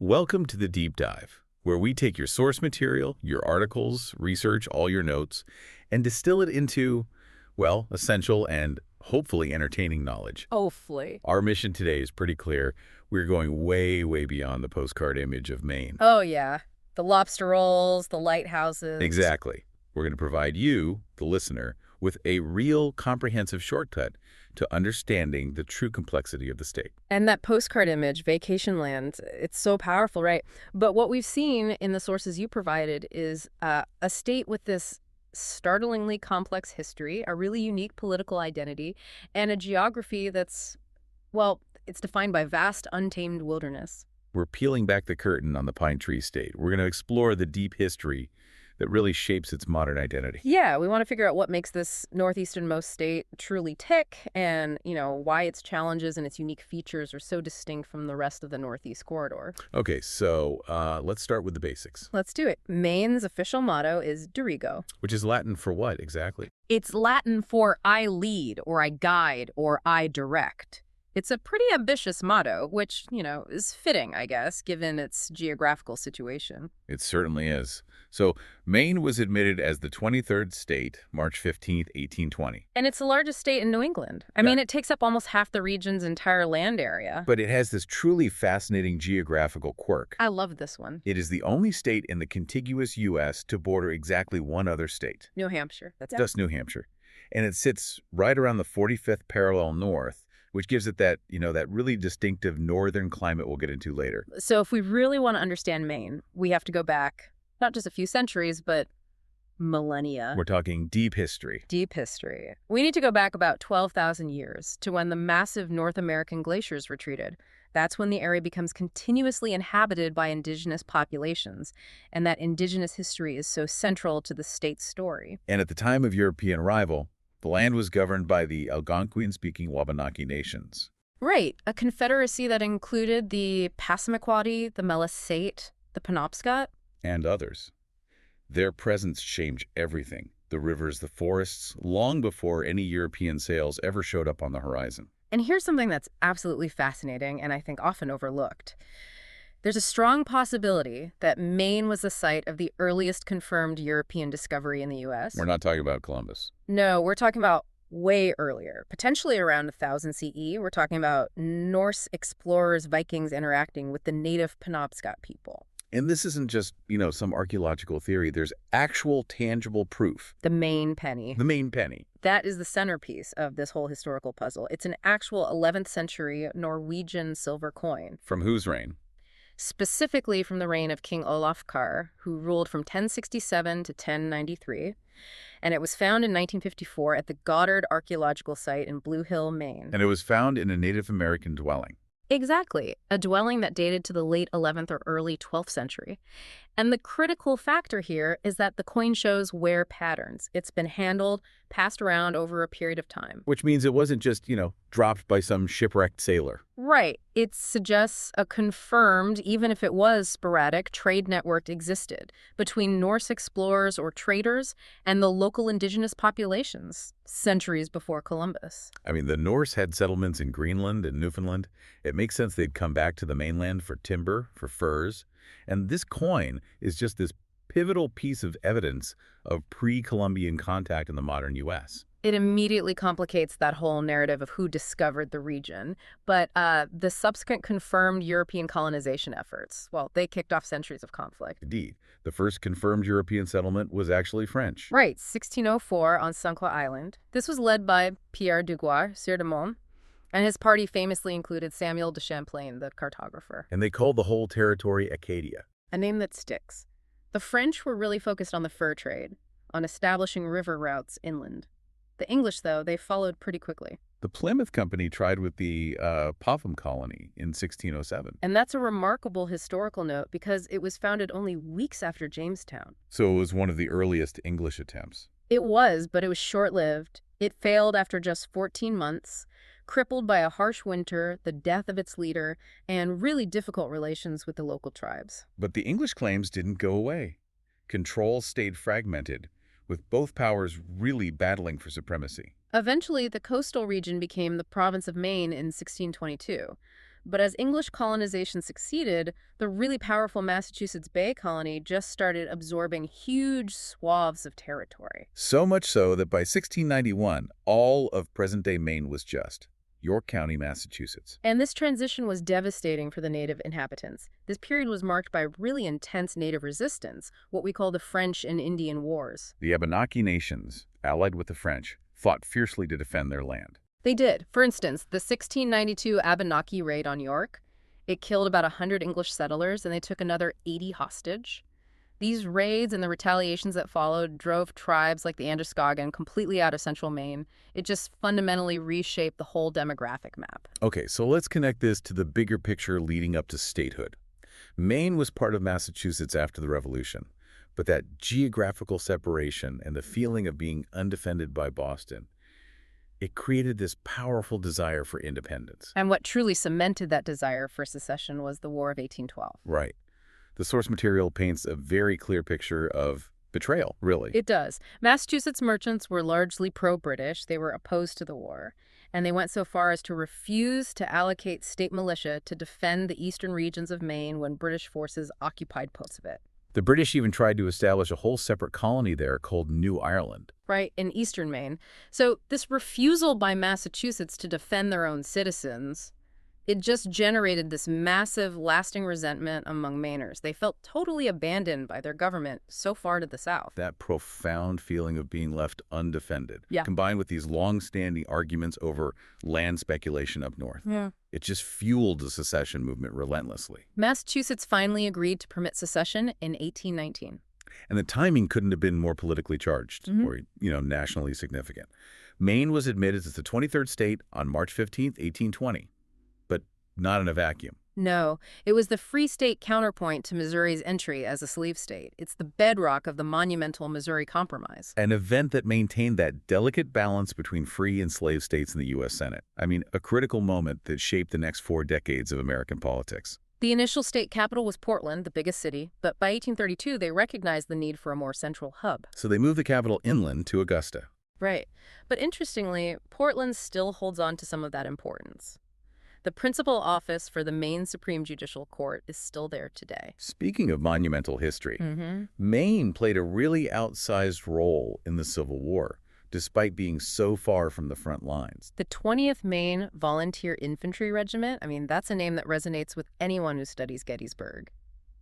Welcome to the Deep Dive, where we take your source material, your articles, research, all your notes, and distill it into, well, essential and hopefully entertaining knowledge. Hopefully. Our mission today is pretty clear. We're going way, way beyond the postcard image of Maine. Oh, yeah. The lobster rolls, the lighthouses. Exactly. We're going to provide you, the listener, with a real comprehensive shortcut to understanding the true complexity of the state. And that postcard image, vacation land, it's so powerful, right? But what we've seen in the sources you provided is a state with this startlingly complex history, a really unique political identity, and a geography that's, well, it's defined by vast, untamed wilderness. We're peeling back the curtain on the Pine Tree State. We're going to explore the deep history that really shapes its modern identity. Yeah, we want to figure out what makes this northeasternmost state truly tick and, why its challenges and its unique features are so distinct from the rest of the Northeast corridor. Okay, so let's start with the basics. Let's do it. Maine's official motto is Dirigo. Which is Latin for what, exactly? It's Latin for I lead, or I guide, or I direct. It's a pretty ambitious motto, which, is fitting, I guess, given its geographical situation. It certainly is. So Maine was admitted as the 23rd state, March 15th, 1820. And it's the largest state in New England. I mean, it takes up almost half the region's entire land area. But it has this truly fascinating geographical quirk. I love this one. It is the only state in the contiguous U.S. to border exactly one other state. New Hampshire. That's Just New Hampshire. And it sits right around the 45th parallel north, which gives it that, that really distinctive northern climate we'll get into later. So if we really want to understand Maine, we have to go back not just a few centuries, but millennia. We're talking deep history. Deep history. We need to go back about 12,000 years to when the massive North American glaciers retreated. That's when the area becomes continuously inhabited by indigenous populations, and that indigenous history is so central to the state's story. And at the time of European arrival, the land was governed by the Algonquian-speaking Wabanaki nations. Right, a confederacy that included the Passamaquoddy, the Melisate, the Penobscot. And others. Their presence changed everything, the rivers, the forests, long before any European sails ever showed up on the horizon. And here's something that's absolutely fascinating and I think often overlooked. There's a strong possibility that Maine was the site of the earliest confirmed European discovery in the U.S. We're not talking about Columbus. No, we're talking about way earlier, potentially around 1000 CE. We're talking about Norse explorers, Vikings interacting with the native Penobscot people. And this isn't just, some archaeological theory. There's actual tangible proof. The Maine penny. The Maine penny. That is the centerpiece of this whole historical puzzle. It's an actual 11th century Norwegian silver coin. From whose reign? Specifically from the reign of King Olafkar, who ruled from 1067 to 1093. And it was found in 1954 at the Goddard Archaeological Site in Blue Hill, Maine. And it was found in a Native American dwelling. Exactly, a dwelling that dated to the late 11th or early 12th century. And the critical factor here is that the coin shows wear patterns. It's been handled, passed around over a period of time. Which means it wasn't just, dropped by some shipwrecked sailor. Right. It suggests a confirmed, even if it was sporadic, trade network existed between Norse explorers or traders and the local indigenous populations centuries before Columbus. I mean, the Norse had settlements in Greenland and Newfoundland. It makes sense they'd come back to the mainland for timber, for furs. And this coin is just this pivotal piece of evidence of pre-Columbian contact in the modern U.S. It immediately complicates that whole narrative of who discovered the region. But the subsequent confirmed European colonization efforts, well, they kicked off centuries of conflict. Indeed. The first confirmed European settlement was actually French. Right, 1604 on Sunqua Island. This was led by Pierre Duguay, Sieur de Mont, and his party famously included Samuel de Champlain, the cartographer. And they called the whole territory Acadia. A name that sticks. The French were really focused on the fur trade, on establishing river routes inland. The English, though, they followed pretty quickly. The Plymouth Company tried with the Popham Colony in 1607. And that's a remarkable historical note because it was founded only weeks after Jamestown. So it was one of the earliest English attempts. It was, but it was short-lived. It failed after just 14 months, crippled by a harsh winter, the death of its leader, and really difficult relations with the local tribes. But the English claims didn't go away. Control stayed fragmented, with both powers really battling for supremacy. Eventually, the coastal region became the province of Maine in 1622. But as English colonization succeeded, the really powerful Massachusetts Bay Colony just started absorbing huge swaths of territory. So much so that by 1691, all of present-day Maine was just York County, Massachusetts. And this transition was devastating for the native inhabitants. This period was marked by really intense native resistance, what we call the French and Indian Wars. The Abenaki nations, allied with the French, fought fiercely to defend their land. They did. For instance, the 1692 Abenaki raid on York, it killed about 100 English settlers and they took another 80 hostage. These raids and the retaliations that followed drove tribes like the Androscoggin completely out of central Maine. It just fundamentally reshaped the whole demographic map. Okay, so let's connect this to the bigger picture leading up to statehood. Maine was part of Massachusetts after the Revolution, but that geographical separation and the feeling of being undefended by Boston, it created this powerful desire for independence. And what truly cemented that desire for secession was the War of 1812. Right. The source material paints a very clear picture of betrayal, really. It does. Massachusetts merchants were largely pro-British. They were opposed to the war. And they went so far as to refuse to allocate state militia to defend the eastern regions of Maine when British forces occupied parts of it. The British even tried to establish a whole separate colony there called New Ireland. Right, in eastern Maine. So this refusal by Massachusetts to defend their own citizens, it just generated this massive, lasting resentment among Mainers. They felt totally abandoned by their government so far to the south. That profound feeling of being left undefended, Yeah. combined with these long-standing arguments over land speculation up north. It just fueled the secession movement relentlessly. Massachusetts finally agreed to permit secession in 1819. And the timing couldn't have been more politically charged or, nationally significant. Maine was admitted as the 23rd state on March 15th, 1820. But not in a vacuum. No, it was the free state counterpoint to Missouri's entry as a slave state. It's the bedrock of the monumental Missouri Compromise. An event that maintained that delicate balance between free and slave states in the U.S. Senate. I mean, a critical moment that shaped the next 4 decades of American politics. The initial state capital was Portland, the biggest city, but by 1832 they recognized the need for a more central hub. So they moved the capital inland to Augusta. Right. But interestingly, Portland still holds on to some of that importance. The principal office for the Maine Supreme Judicial Court is still there today. Speaking of monumental history, Maine played a really outsized role in the Civil War, despite being so far from the front lines. The 20th Maine Volunteer Infantry Regiment, that's a name that resonates with anyone who studies Gettysburg.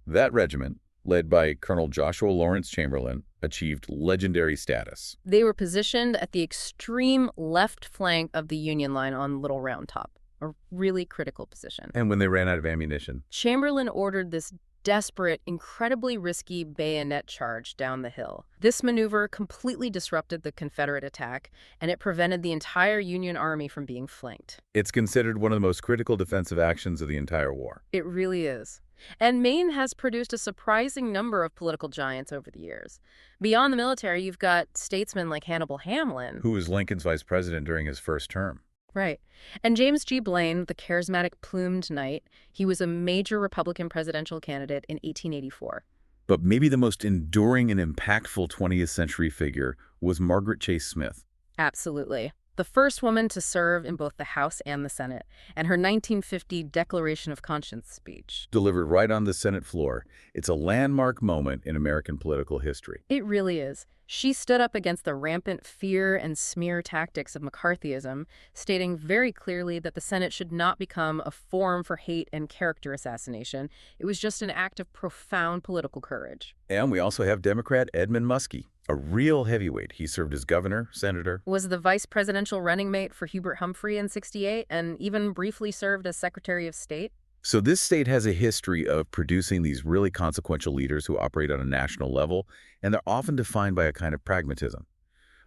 That regiment, led by Colonel Joshua Lawrence Chamberlain, achieved legendary status. They were positioned at the extreme left flank of the Union line on Little Round Top. A really critical position. And when they ran out of ammunition, Chamberlain ordered this desperate, incredibly risky bayonet charge down the hill. This maneuver completely disrupted the Confederate attack, and it prevented the entire Union Army from being flanked. it's considered one of the most critical defensive actions of the entire war. It really is. And Maine has produced a surprising number of political giants over the years. Beyond the military, you've got statesmen like Hannibal Hamlin. Who was Lincoln's vice president during his first term. Right. And James G. Blaine, the charismatic plumed knight, he was a major Republican presidential candidate in 1884. But maybe the most enduring and impactful 20th century figure was Margaret Chase Smith. Absolutely. The first woman to serve in both the House and the Senate, and her 1950 Declaration of Conscience speech. Delivered right on the Senate floor, it's a landmark moment in American political history. It really is. She stood up against the rampant fear and smear tactics of McCarthyism, stating very clearly that the Senate should not become a forum for hate and character assassination. It was just an act of profound political courage. And we also have Democrat Edmund Muskie, a real heavyweight. He served as governor, senator. Was the vice presidential running mate for Hubert Humphrey in '68, and even briefly served as Secretary of State. So this state has a history of producing these really consequential leaders who operate on a national level, and they're often defined by a kind of pragmatism.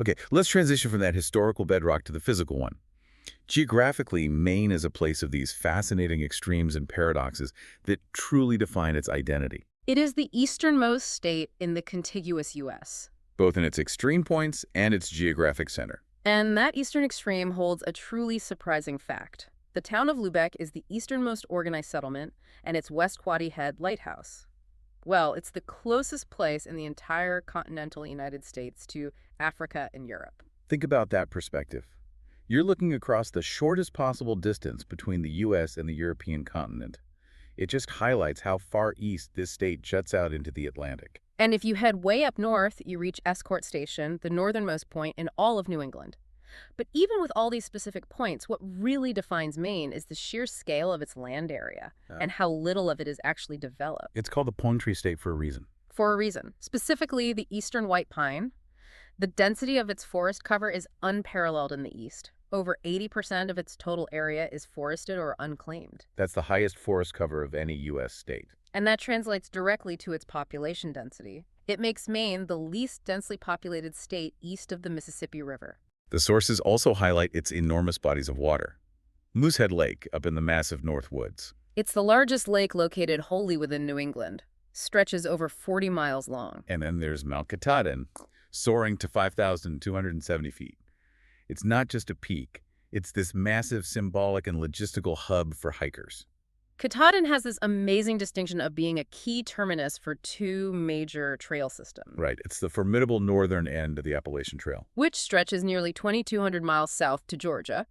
Okay, let's transition from that historical bedrock to the physical one. Geographically, Maine is a place of these fascinating extremes and paradoxes that truly define its identity, It is the easternmost state in the contiguous U.S. both in its extreme points and its geographic center. And that eastern extreme holds a truly surprising fact. The town of Lubec is the easternmost organized settlement, and it's West Quoddy Head Lighthouse. Well, it's the closest place in the entire continental United States to Africa and Europe. Think about that perspective. You're looking across the shortest possible distance between the U.S. and the European continent. It just highlights how far east this state juts out into the Atlantic. And if you head way up north, you reach Escort Station, the northernmost point in all of New England. But even with all these specific points, what really defines Maine is the sheer scale of its land area and how little of it is actually developed. It's called the Pine Tree State for a reason. For a reason. Specifically, the eastern white pine. The density of its forest cover is unparalleled in the east. Over 80% of its total area is forested or unclaimed. That's the highest forest cover of any U.S. state. And that translates directly to its population density. It makes Maine the least densely populated state east of the Mississippi River. The sources also highlight its enormous bodies of water. Moosehead Lake up in the massive North Woods. It's the largest lake located wholly within New England. Stretches over 40 miles long. And then there's Mount Katahdin, soaring to 5,270 feet. It's not just a peak. It's this massive symbolic and logistical hub for hikers. Katahdin has this amazing distinction of being a key terminus for two major trail systems. Right. It's the formidable northern end of the Appalachian Trail, which stretches nearly 2,200 miles south to Georgia.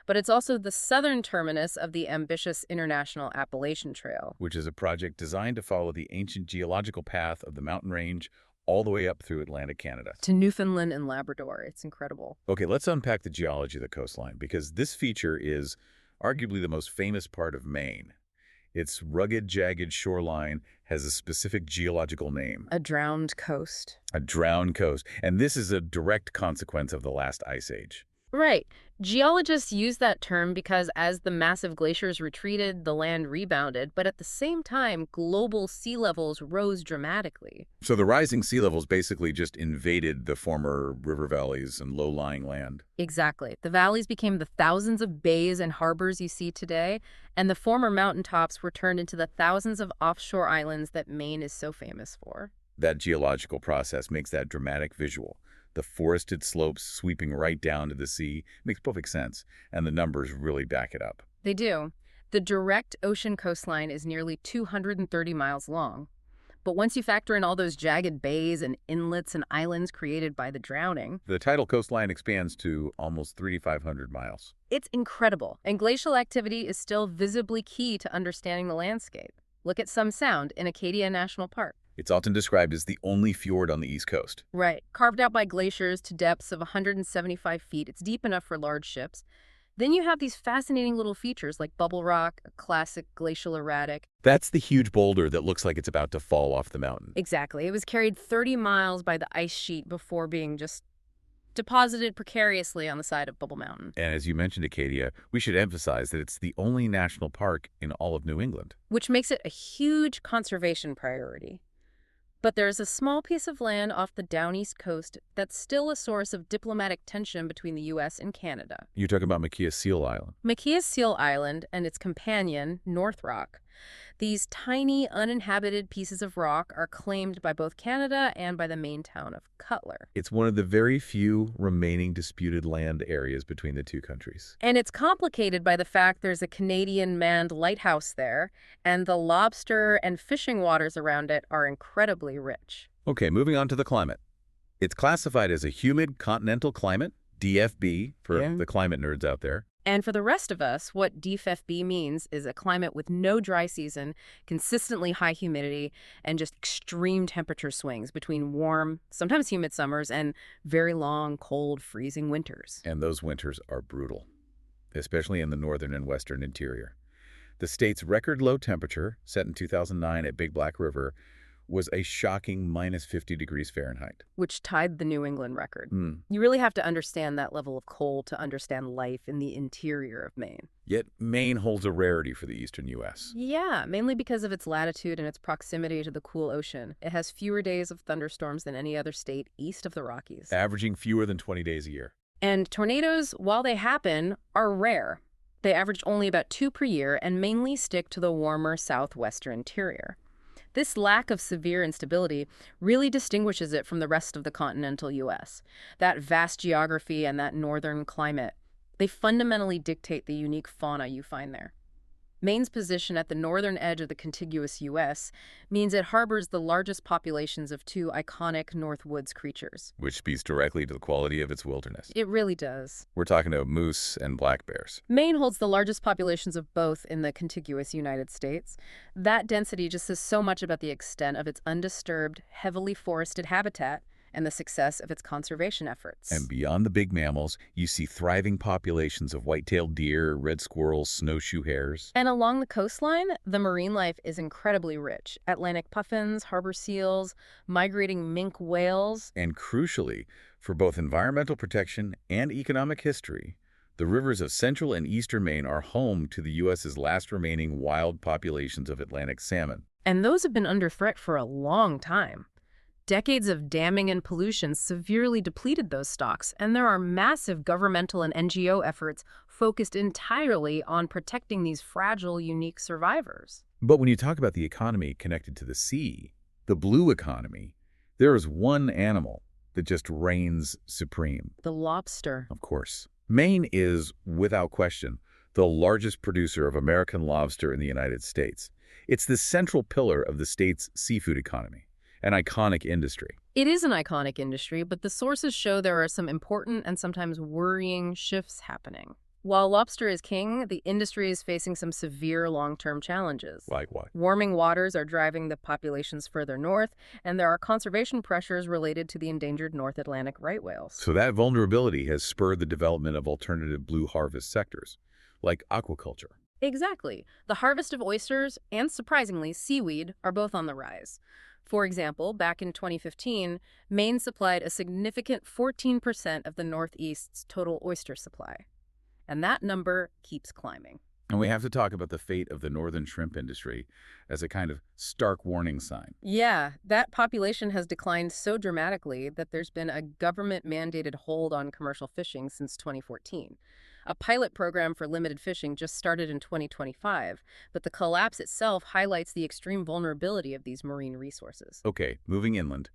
But it's also the southern terminus of the ambitious International Appalachian Trail, which is a project designed to follow the ancient geological path of the mountain range all the way up through Atlantic Canada. To Newfoundland and Labrador. It's incredible. Okay, let's unpack the geology of the coastline, because this feature is arguably the most famous part of Maine. Its rugged, jagged shoreline has a specific geological name. A drowned coast. A drowned coast. And this is a direct consequence of the last ice age. Right. Geologists use that term because as the massive glaciers retreated, the land rebounded, but at the same time, global sea levels rose dramatically. So the rising sea levels basically just invaded the former river valleys and low-lying land. Exactly. The valleys became the thousands of bays and harbors you see today, and the former mountaintops were turned into the thousands of offshore islands that Maine is so famous for. That geological process makes that dramatic visual. The forested slopes sweeping right down to the sea makes perfect sense, and the numbers really back it up. They do. The direct ocean coastline is nearly 230 miles long. But once you factor in all those jagged bays and inlets and islands created by the drowning, the tidal coastline expands to almost 3,500 miles. It's incredible, and glacial activity is still visibly key to understanding the landscape. Look at Some Sound in Acadia National Park. It's often described as the only fjord on the East Coast. Right. Carved out by glaciers to depths of 175 feet. It's deep enough for large ships. Then you have these fascinating little features like Bubble Rock, a classic glacial erratic. That's the huge boulder that looks like it's about to fall off the mountain. Exactly. It was carried 30 miles by the ice sheet before being just deposited precariously on the side of Bubble Mountain. And as you mentioned, Acadia, we should emphasize that it's the only national park in all of New England. Which makes it a huge conservation priority. But there's a small piece of land off the down east coast that's still a source of diplomatic tension between the U.S. and Canada. You're talking about McKeown Seal Island. McKeown Seal Island and its companion, North Rock. These tiny, uninhabited pieces of rock are claimed by both Canada and by the Maine town of Cutler. It's one of the very few remaining disputed land areas between the two countries. And it's complicated by the fact there's a Canadian manned lighthouse there, and the lobster and fishing waters around it are incredibly rich. Okay, moving on to the climate. It's classified as a humid continental climate, DFB, for the climate nerds out there. And for the rest of us, what DFB means is a climate with no dry season, consistently high humidity, and just extreme temperature swings between warm, sometimes humid summers and very long, cold, freezing winters. And those winters are brutal, especially in the northern and western interior. The state's record low temperature, set in 2009 at Big Black River, was a shocking minus 50 degrees Fahrenheit. Which tied the New England record. Mm. You really have to understand that level of cold to understand life in the interior of Maine. Yet Maine holds a rarity for the eastern U.S. Yeah, mainly because of its latitude and its proximity to the cool ocean. It has fewer days of thunderstorms than any other state east of the Rockies. Averaging fewer than 20 days a year. And tornadoes, while they happen, are rare. They average only about 2 per year and mainly stick to the warmer southwestern interior. This lack of severe instability really distinguishes it from the rest of the continental U.S. That vast geography and that northern climate, they fundamentally dictate the unique fauna you find there. Maine's position at the northern edge of the contiguous U.S. means it harbors the largest populations of two iconic Northwoods creatures. Which speaks directly to the quality of its wilderness. It really does. We're talking about moose and black bears. Maine holds the largest populations of both in the contiguous United States. That density just says so much about the extent of its undisturbed, heavily forested habitat and the success of its conservation efforts. And beyond the big mammals, you see thriving populations of white-tailed deer, red squirrels, snowshoe hares. And along the coastline, the marine life is incredibly rich. Atlantic puffins, harbor seals, migrating minke whales. And crucially, for both environmental protection and economic history, the rivers of central and eastern Maine are home to the U.S.'s last remaining wild populations of Atlantic salmon. And those have been under threat for a long time. Decades of damming and pollution severely depleted those stocks, and there are massive governmental and NGO efforts focused entirely on protecting these fragile, unique survivors. But when you talk about the economy connected to the sea, the blue economy, there is one animal that just reigns supreme. The lobster. Of course. Maine is, without question, the largest producer of American lobster in the United States. It's the central pillar of the state's seafood economy. An iconic industry. It is an iconic industry, but the sources show there are some important and sometimes worrying shifts happening. While lobster is king, the industry is facing some severe long-term challenges. Like what? Warming waters are driving the populations further north, and there are conservation pressures related to the endangered North Atlantic right whales. So that vulnerability has spurred the development of alternative blue harvest sectors, like aquaculture. Exactly. The harvest of oysters and, surprisingly, seaweed are both on the rise. For example, back in 2015, Maine supplied a significant 14% of the Northeast's total oyster supply. And that number keeps climbing. And we have to talk about the fate of the northern shrimp industry as a kind of stark warning sign. Yeah, that population has declined so dramatically that there's been a government-mandated hold on commercial fishing since 2014. A pilot program for limited fishing just started in 2025, but the collapse itself highlights the extreme vulnerability of these marine resources. Okay, moving inland.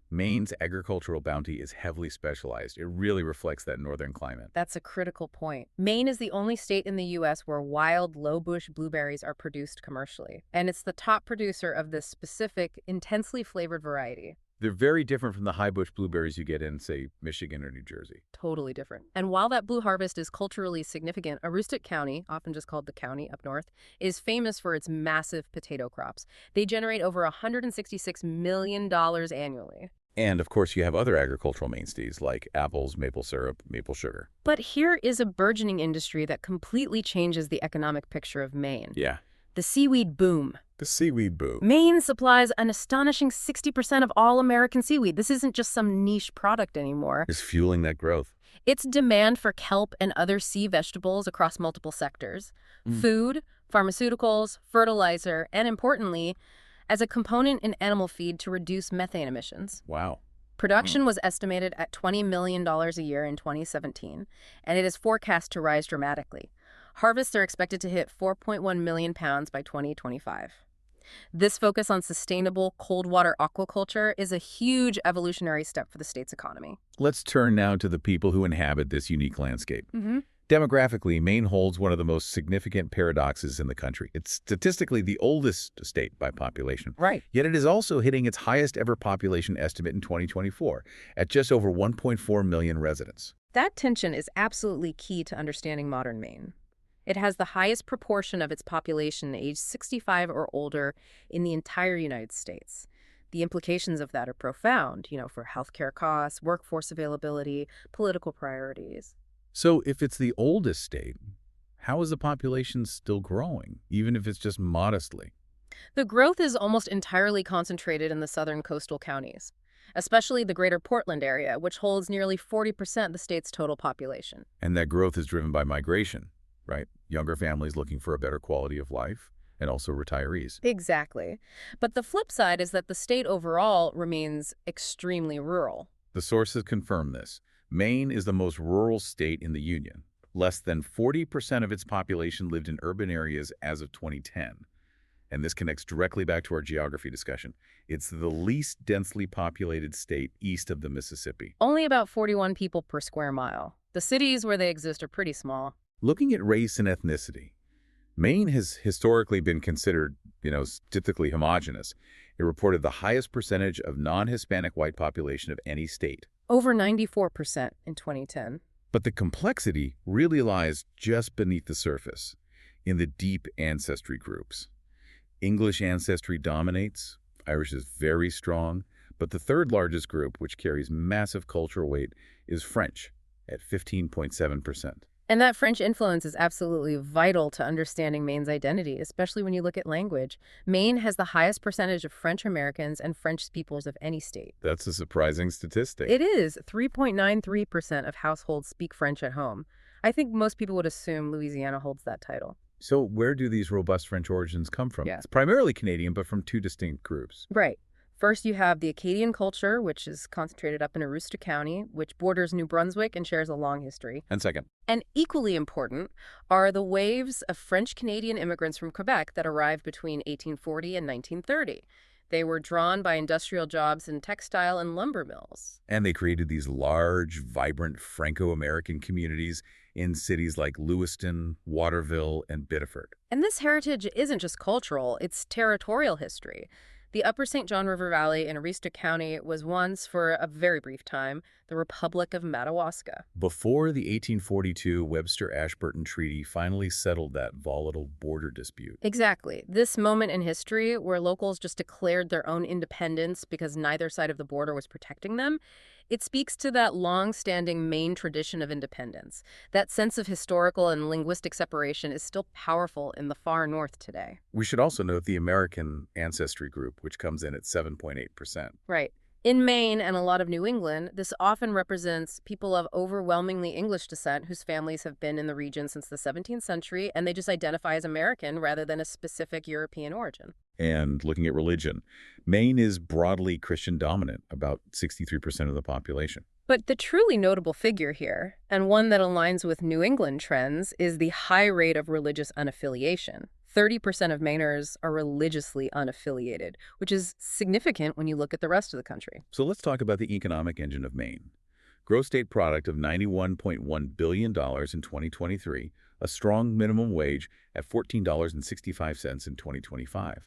Maine's agricultural bounty is heavily specialized. It really reflects that northern climate. That's a critical point. Maine is the only state in the U.S. where wild, low-bush blueberries are produced commercially, and it's the top producer of this specific, intensely flavored variety. They're very different from the high bush blueberries you get in, say, Michigan or New Jersey. Totally different. And while that blue harvest is culturally significant, Aroostook County, often just called the county up north, is famous for its massive potato crops. They generate over $166 million annually. And, of course, you have other agricultural mainstays like apples, maple syrup, maple sugar. But here is a burgeoning industry that completely changes the economic picture of Maine. Yeah. The seaweed boom. The seaweed boom. Maine supplies an astonishing 60% of all American seaweed. This isn't just some niche product anymore. Is fueling that growth. Its demand for kelp and other sea vegetables across multiple sectors, food, pharmaceuticals, fertilizer, and importantly, as a component in animal feed to reduce methane emissions. Wow. Production was estimated at $20 million a year in 2017, and it is forecast to rise dramatically. Harvests are expected to hit 4.1 million pounds by 2025. This focus on sustainable cold water aquaculture is a huge evolutionary step for the state's economy. Let's turn now to the people who inhabit this unique landscape. Demographically, Maine holds one of the most significant paradoxes in the country. It's statistically the oldest state by population. Right. Yet it is also hitting its highest ever population estimate in 2024 at just over 1.4 million residents. That tension is absolutely key to understanding modern Maine. It has the highest proportion of its population aged 65 or older in the entire United States. The implications of that are profound, for healthcare costs, workforce availability, political priorities. So if it's the oldest state, how is the population still growing, even if it's just modestly? The growth is almost entirely concentrated in the southern coastal counties, especially the greater Portland area, which holds nearly 40% of the state's total population. And that growth is driven by migration, right? Younger families looking for a better quality of life, and also retirees. Exactly. But the flip side is that the state overall remains extremely rural. The sources confirm this. Maine is the most rural state in the Union. Less than 40% of its population lived in urban areas as of 2010. And this connects directly back to our geography discussion. It's the least densely populated state east of the Mississippi. Only about 41 people per square mile. The cities where they exist are pretty small. Looking at race and ethnicity, Maine has historically been considered, statistically homogeneous. It reported the highest percentage of non-Hispanic white population of any state. Over 94% in 2010. But the complexity really lies just beneath the surface, in the deep ancestry groups. English ancestry dominates, Irish is very strong, but the third largest group, which carries massive cultural weight, is French, at 15.7%. And that French influence is absolutely vital to understanding Maine's identity, especially when you look at language. Maine has the highest percentage of French Americans and French speakers of any state. That's a surprising statistic. It is. 3.93% of households speak French at home. I think most people would assume Louisiana holds that title. So where do these robust French origins come from? Yeah. It's primarily Canadian, but from two distinct groups. Right. First, you have the Acadian culture, which is concentrated up in Aroostook County, which borders New Brunswick and shares a long history. And second, And equally important are the waves of French-Canadian immigrants from Quebec that arrived between 1840 and 1930. They were drawn by industrial jobs in textile and lumber mills. and they created these large, vibrant Franco-American communities in cities like Lewiston, Waterville, and Biddeford. And this heritage isn't just cultural, it's territorial history. The Upper St. John River Valley in Aroostook County was once, for a very brief time, the Republic of Madawaska. Before the 1842 Webster-Ashburton Treaty finally settled that volatile border dispute. Exactly. This moment in history where locals just declared their own independence because neither side of the border was protecting them, it speaks to that long-standing Maine tradition of independence. That sense of historical and linguistic separation is still powerful in the far north today. We should also note the American ancestry group, which comes in at 7.8%. Right. In Maine and a lot of New England, this often represents people of overwhelmingly English descent whose families have been in the region since the 17th century, and they just identify as American rather than a specific European origin. And looking at religion, Maine is broadly Christian dominant, about 63% of the population. But the truly notable figure here, and one that aligns with New England trends, is the high rate of religious unaffiliation. 30% of Mainers are religiously unaffiliated, which is significant when you look at the rest of the country. So let's talk about the economic engine of Maine. Gross state product of $91.1 billion in 2023, a strong minimum wage at $14.65 in 2025.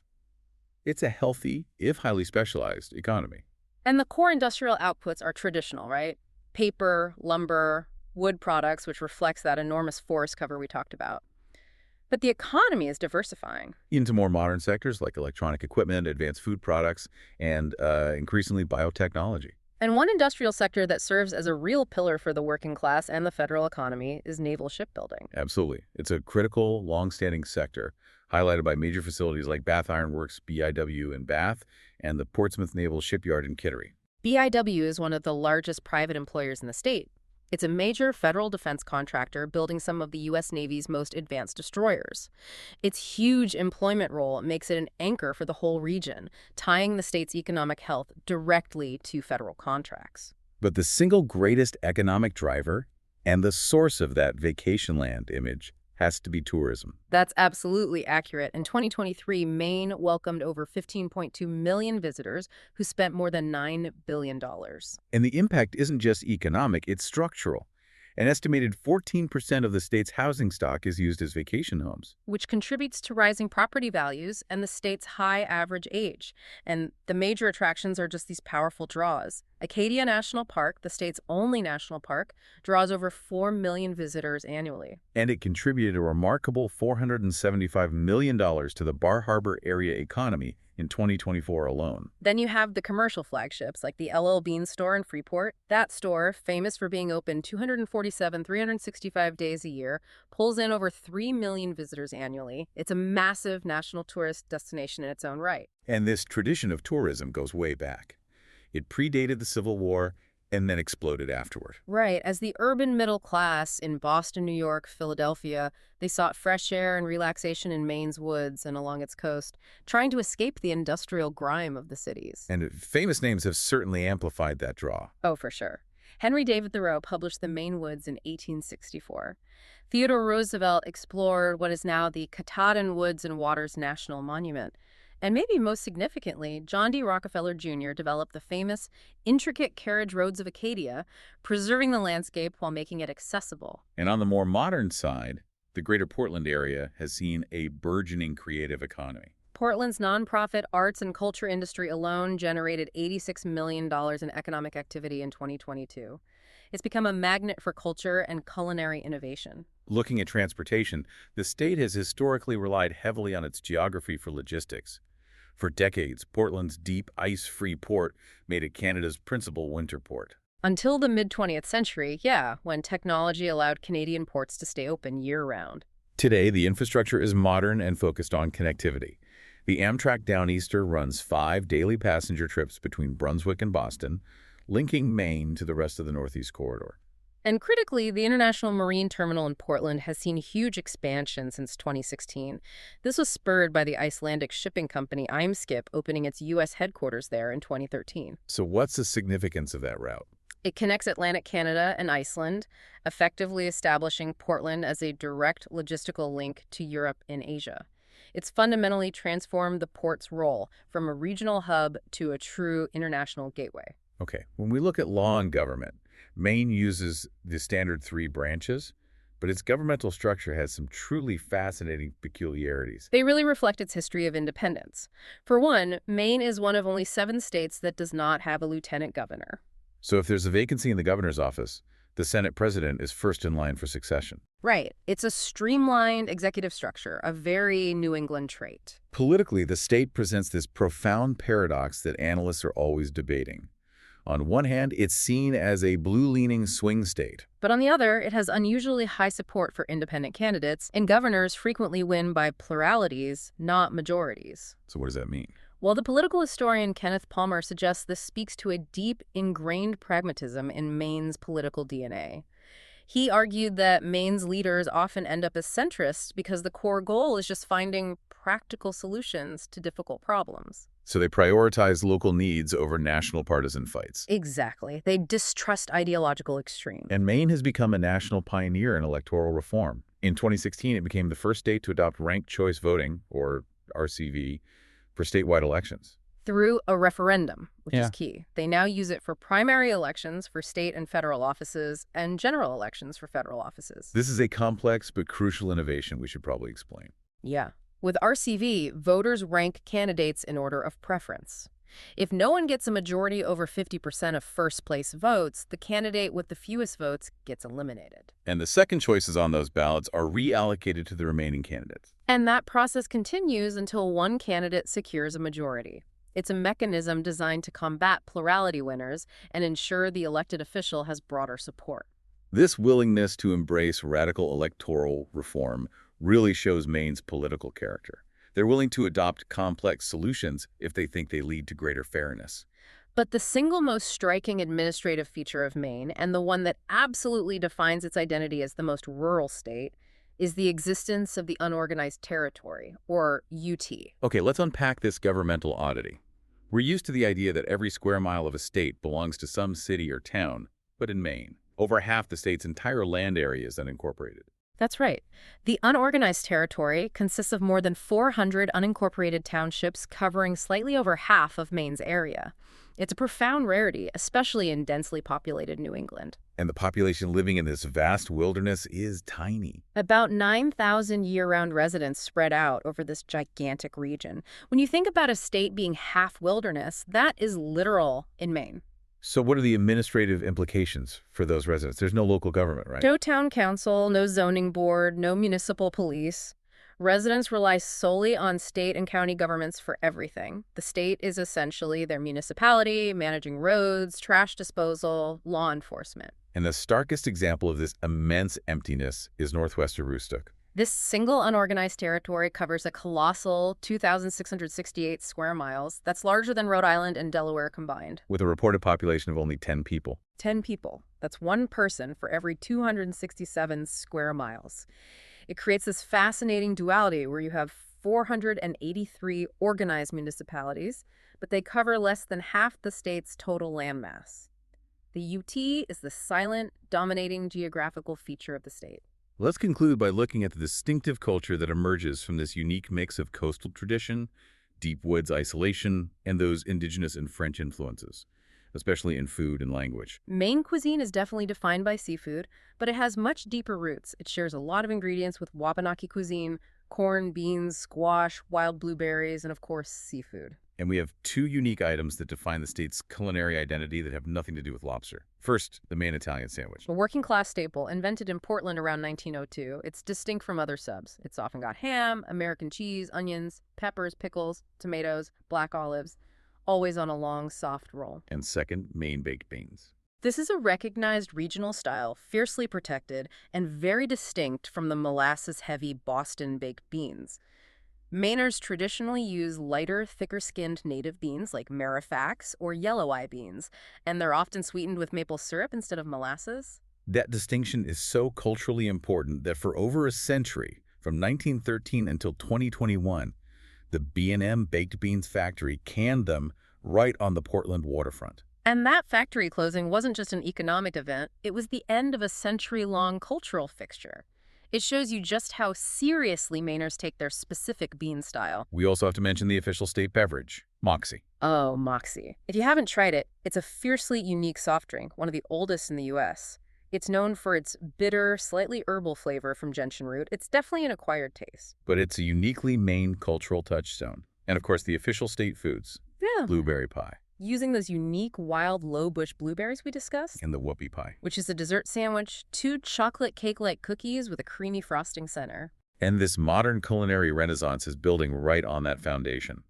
It's a healthy, if highly specialized, economy. And the core industrial outputs are traditional, right? Paper, lumber, wood products, which reflects that enormous forest cover we talked about. But the economy is diversifying. Into more modern sectors like electronic equipment, advanced food products, and increasingly biotechnology. And one industrial sector that serves as a real pillar for the working class and the federal economy is naval shipbuilding. Absolutely. It's a critical, long-standing sector, highlighted by major facilities like Bath Iron Works, BIW in Bath, and the Portsmouth Naval Shipyard in Kittery. BIW is one of the largest private employers in the state. It's a major federal defense contractor building some of the U.S. Navy's most advanced destroyers. Its huge employment role makes it an anchor for the whole region, tying the state's economic health directly to federal contracts. But the single greatest economic driver and the source of that vacation land image has to be tourism. That's absolutely accurate. In 2023, Maine welcomed over 15.2 million visitors who spent more than $9 billion. And the impact isn't just economic, it's structural. An estimated 14% of the state's housing stock is used as vacation homes. Which contributes to rising property values and the state's high average age. And the major attractions are just these powerful draws. Acadia National Park, the state's only national park, draws over 4 million visitors annually. And it contributed a remarkable $475 million to the Bar Harbor area economy in 2024 alone. Then you have the commercial flagships like the LL Bean store in Freeport. That store, famous for being open 365 days a year, pulls in over 3 million visitors annually. It's a massive national tourist destination in its own right. And this tradition of tourism goes way back. It predated the Civil War and then exploded afterward. Right. As the urban middle class in Boston, New York, Philadelphia, they sought fresh air and relaxation in Maine's woods and along its coast, trying to escape the industrial grime of the cities. And famous names have certainly amplified that draw. Oh, for sure. Henry David Thoreau published The Maine Woods in 1864. Theodore Roosevelt explored what is now the Katahdin Woods and Waters National Monument. And maybe most significantly, John D. Rockefeller Jr. developed the famous intricate carriage roads of Acadia, preserving the landscape while making it accessible. And on the more modern side, The greater Portland area has seen a burgeoning creative economy. Portland's nonprofit arts and culture industry alone generated $86 million in economic activity in 2022. It's become a magnet for culture and culinary innovation. Looking at transportation, the state has historically relied heavily on its geography for logistics. For decades, Portland's deep, ice-free port made it Canada's principal winter port. Until the mid-20th century, yeah, when technology allowed Canadian ports to stay open year-round. Today, the infrastructure is modern and focused on connectivity. The Amtrak Downeaster runs 5 daily passenger trips between Brunswick and Boston, linking Maine to the rest of the Northeast Corridor. And critically, the International Marine Terminal in Portland has seen huge expansion since 2016. This was spurred by the Icelandic shipping company Eimskip opening its U.S. headquarters there in 2013. So what's the significance of that route? It connects Atlantic Canada and Iceland, effectively establishing Portland as a direct logistical link to Europe and Asia. It's fundamentally transformed the port's role from a regional hub to a true international gateway. Okay, when we look at law and government, Maine uses the standard 3 branches, but its governmental structure has some truly fascinating peculiarities. They really reflect its history of independence. For one, Maine is one of only 7 states that does not have a lieutenant governor. So if there's a vacancy in the governor's office, the Senate president is first in line for succession. Right. It's a streamlined executive structure, a very New England trait. Politically, the state presents this profound paradox that analysts are always debating. On one hand, it's seen as a blue-leaning swing state. But on the other, it has unusually high support for independent candidates, and governors frequently win by pluralities, not majorities. So what does that mean? Well, the political historian Kenneth Palmer suggests this speaks to a deep, ingrained pragmatism in Maine's political DNA. He argued that Maine's leaders often end up as centrists because the core goal is just finding practical solutions to difficult problems. So they prioritize local needs over national partisan fights. Exactly. They distrust ideological extremes. And Maine has become a national pioneer in electoral reform. In 2016, it became the first state to adopt ranked choice voting, or RCV, for statewide elections. Through a referendum, which is key. They now use it for primary elections for state and federal offices and general elections for federal offices. This is a complex but crucial innovation we should probably explain. Yeah. With RCV, voters rank candidates in order of preference. If no one gets a majority over 50% of first-place votes, the candidate with the fewest votes gets eliminated. And the second choices on those ballots are reallocated to the remaining candidates. And that process continues until one candidate secures a majority. It's a mechanism designed to combat plurality winners and ensure the elected official has broader support. This willingness to embrace radical electoral reform really shows Maine's political character. They're willing to adopt complex solutions if they think they lead to greater fairness. But the single most striking administrative feature of Maine, and the one that absolutely defines its identity as the most rural state, is the existence of the unorganized territory, or UT. Okay, let's unpack this governmental oddity. We're used to the idea that every square mile of a state belongs to some city or town, but in Maine, over half the state's entire land area is unincorporated. That's right. The unorganized territory consists of more than 400 unincorporated townships covering slightly over half of Maine's area. It's a profound rarity, especially in densely populated New England. And the population living in this vast wilderness is tiny. About 9,000 year-round residents spread out over this gigantic region. When you think about a state being half wilderness, that is literal in Maine. So what are the administrative implications for those residents? There's no local government, right? No town council, no zoning board, no municipal police. Residents rely solely on state and county governments for everything. The state is essentially their municipality, managing roads, trash disposal, law enforcement. And the starkest example of this immense emptiness is northwest Aroostook. This single unorganized territory covers a colossal 2,668 square miles. That's larger than Rhode Island and Delaware combined. With a reported population of only 10 people. 10 people. That's one person for every 267 square miles. It creates this fascinating duality where you have 483 organized municipalities, but they cover less than half the state's total landmass. The UT is the silent, dominating geographical feature of the state. Let's conclude by looking at the distinctive culture that emerges from this unique mix of coastal tradition, deep woods isolation, and those indigenous and French influences. especially in food and language. Maine cuisine is definitely defined by seafood, but it has much deeper roots. It shares a lot of ingredients with Wabanaki cuisine: corn, beans, squash, wild blueberries, and of course, seafood. And we have two unique items that define the state's culinary identity that have nothing to do with lobster. First, the Maine Italian sandwich. A working class staple invented in Portland around 1902, it's distinct from other subs. It's often got ham, American cheese, onions, peppers, pickles, tomatoes, black olives, always on a long, soft roll. And second, Maine baked beans. This is a recognized regional style, fiercely protected, and very distinct from the molasses-heavy Boston baked beans. Mainers traditionally use lighter, thicker-skinned native beans like Marifax or yellow eye beans, and they're often sweetened with maple syrup instead of molasses. That distinction is so culturally important that for over a century, from 1913 until 2021, the B&M Baked Beans factory canned them right on the Portland waterfront. And that factory closing wasn't just an economic event, it was the end of a century-long cultural fixture. It shows you just how seriously Mainers take their specific bean style. We also have to mention the official state beverage, Moxie. Oh, Moxie. If you haven't tried it, it's a fiercely unique soft drink, one of the oldest in the U.S. It's known for its bitter, slightly herbal flavor from gentian root. It's definitely an acquired taste. But it's a uniquely Maine cultural touchstone. And of course, the official state foods, Yeah. blueberry pie Using those unique wild low-bush blueberries we discussed, and the whoopie pie. which is a dessert sandwich, 2 chocolate cake-like cookies with a creamy frosting center. And this modern culinary renaissance is building right on that foundation.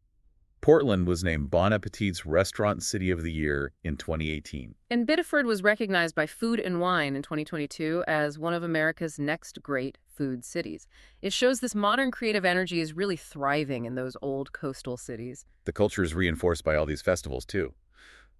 Portland was named Bon Appetit's Restaurant City of the Year in 2018. And Biddeford was recognized by Food and Wine in 2022 as one of America's next great food cities. It shows this modern creative energy is really thriving in those old coastal cities. The culture is reinforced by all these festivals, too.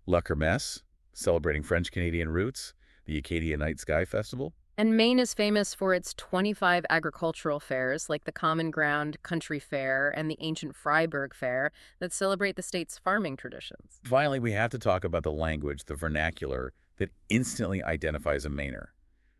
La Kermesse, celebrating French-Canadian roots, the Acadia Night Sky Festival. And Maine is famous for its 25 agricultural fairs, like the Common Ground Country Fair and the Ancient Freiburg Fair, that celebrate the state's farming traditions. Finally, we have to talk about the language, the vernacular, that instantly identifies a Mainer.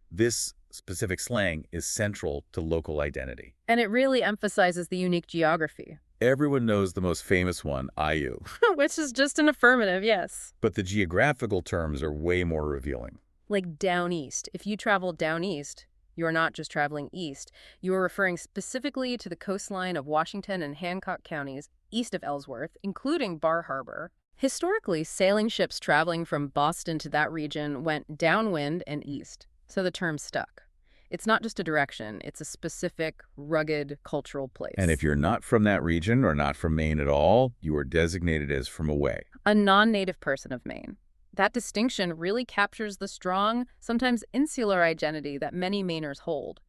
This specific slang is central to local identity. And it really emphasizes the unique geography. Everyone knows the most famous one, IU. Which is just an affirmative, yes. But the geographical terms are way more revealing. Like down east. If you travel down east, you're not just traveling east. You are referring specifically to the coastline of Washington and Hancock counties east of Ellsworth, including Bar Harbor. Historically, sailing ships traveling from Boston to that region went downwind and east, so the term stuck. It's not just a direction, it's a specific, rugged, cultural place. And if you're not from that region or not from Maine at all, you are designated as from away. A non-native person of Maine. That distinction really captures the strong, sometimes insular identity that many Mainers hold.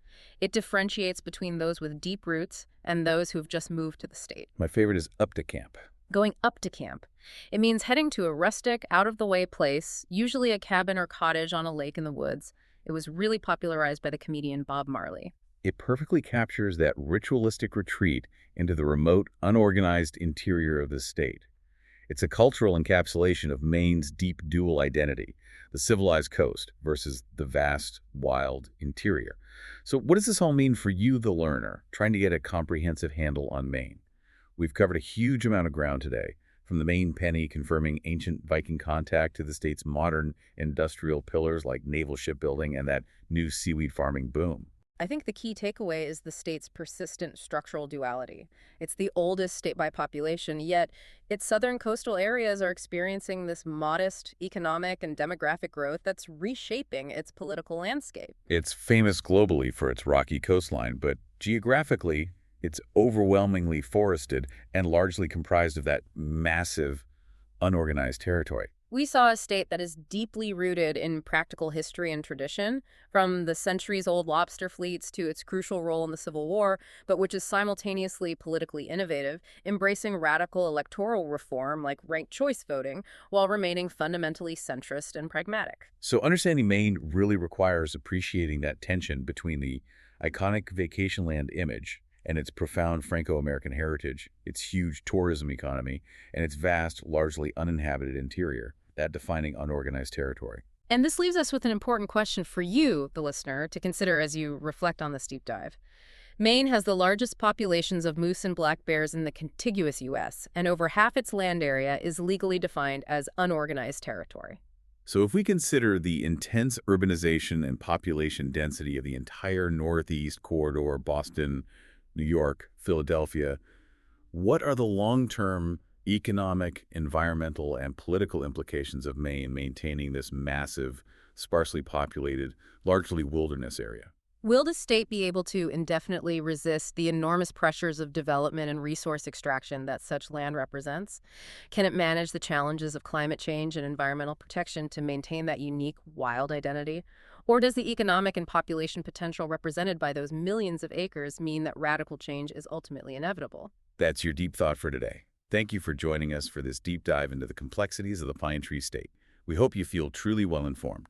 It differentiates between those with deep roots and those who have just moved to the state. My favorite is up to camp. Going up to camp. It means heading to a rustic, out-of-the-way place, usually a cabin or cottage on a lake in the woods. It was really popularized by the comedian Bob Marley. It perfectly captures that ritualistic retreat into the remote, unorganized interior of the state. It's a cultural encapsulation of Maine's deep dual identity, the civilized coast versus the vast, wild interior. So what does this all mean for you, the learner, trying to get a comprehensive handle on Maine? We've covered a huge amount of ground today, from the Maine penny confirming ancient Viking contact to the state's modern industrial pillars like naval shipbuilding and that new seaweed farming boom. I think the key takeaway is the state's persistent structural duality. It's the oldest state by population, yet its southern coastal areas are experiencing this modest economic and demographic growth that's reshaping its political landscape. It's famous globally for its rocky coastline, but geographically, it's overwhelmingly forested and largely comprised of that massive, unorganized territory. We saw a state that is deeply rooted in practical history and tradition, from the centuries-old lobster fleets to its crucial role in the Civil War, but which is simultaneously politically innovative, embracing radical electoral reform like ranked choice voting, while remaining fundamentally centrist and pragmatic. So understanding Maine really requires appreciating that tension between the iconic vacation land image and its profound Franco-American heritage, its huge tourism economy, and its vast, largely uninhabited interior, that defining unorganized territory. And this leaves us with an important question for you, the listener, to consider as you reflect on this deep dive. Maine has the largest populations of moose and black bears in the contiguous U.S., and over half its land area is legally defined as unorganized territory. So if we consider the intense urbanization and population density of the entire Northeast corridor, Boston, New York, Philadelphia, what are the long-term economic, environmental, and political implications of Maine maintaining this massive, sparsely populated, largely wilderness area? Will the state be able to indefinitely resist the enormous pressures of development and resource extraction that such land represents? Can it manage the challenges of climate change and environmental protection to maintain that unique wild identity? Or does the economic and population potential represented by those millions of acres mean that radical change is ultimately inevitable? That's your deep thought for today. Thank you for joining us for this deep dive into the complexities of the Pine Tree State. We hope you feel truly well informed.